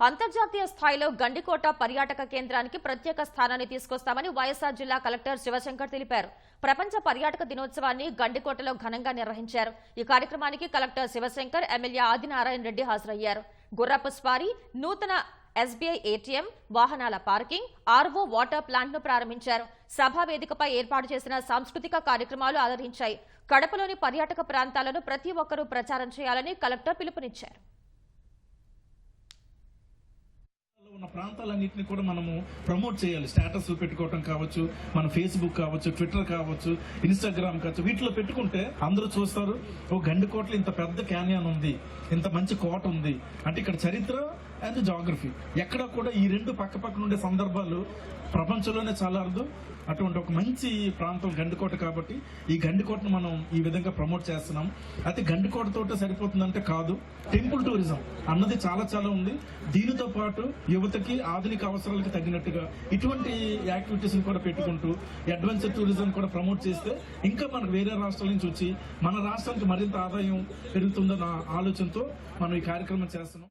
అంతర్జాతీయ స్థాయిలో గండికోట పర్యాటక కేంద్రానికి ప్రత్యేక స్థానాన్ని తీసుకొస్తామని వైఎస్ఆర్ జిల్లా కలెక్టర్ శివశంకర్ తెలిపారు. ప్రపంచ పర్యాటక దినోత్సవాన్ని గండికోటలో ఘనంగా నిర్వహించారు. ఈ కార్యక్రమానికి కలెక్టర్ శివశంకర్, ఎమ్మెల్యే ఆదినారాయణ రెడ్డి హాజరయ్యారు. గుర్రపు స్వారీ, నూతన ఎస్బీఐ ఏటీఎం, వాహనాల పార్కింగ్, ఆర్వో వాటర్ ప్లాంట్ ను ప్రారంభించారు. సభా వేదికపై ఏర్పాటు చేసిన సాంస్కృతిక కార్యక్రమాలు ఆదరించాయి. కడపలోని పర్యాటక ప్రాంతాలను ప్రతి ఒక్కరూ ప్రచారం చేయాలని కలెక్టర్ పిలుపునిచ్చారు. ఉన్న ప్రాంతాలన్నింటినీ కూడా మనము ప్రమోట్ చేయాలి. స్టేటస్ పెట్టుకోవటం కావచ్చు, మన ఫేస్బుక్ కావచ్చు, ట్విట్టర్ కావచ్చు, ఇన్స్టాగ్రామ్ కావచ్చు, వీటిలో పెట్టుకుంటే అందరూ చూస్తారు. ఓ గండికోటలో ఇంత పెద్ద క్యాన్యాన్ ఉంది, ఇంత మంచి కోట ఉంది అంటే ఇక్కడ చరిత్ర అండ్ జాగ్రఫీ ఎక్కడ కూడా ఈ రెండు పక్క పక్కన ఉండే సందర్భాలు ప్రపంచంలోనే చాలా అరుదు. అటువంటి ఒక మంచి ప్రాంతం గండికోట కాబట్టి ఈ గండికోటను మనం ఈ విధంగా ప్రమోట్ చేస్తున్నాం. అయితే గండికోటతో సరిపోతుందంటే కాదు, టెంపుల్ టూరిజం అన్నది చాలా ఉంది. దీనితో పాటు యువతకి ఆధునిక అవసరాలకు తగినట్టుగా ఇటువంటి యాక్టివిటీస్ కూడా పెట్టుకుంటూ అడ్వెంచర్ టూరిజం కూడా ప్రమోట్ చేస్తే ఇంకా మనకు వేరే రాష్ట్రాల నుంచి వచ్చి మన రాష్ట్రానికి మరింత ఆదాయం పెరుగుతుందన్న ఆలోచనతో మనం ఈ కార్యక్రమం చేస్తున్నాం.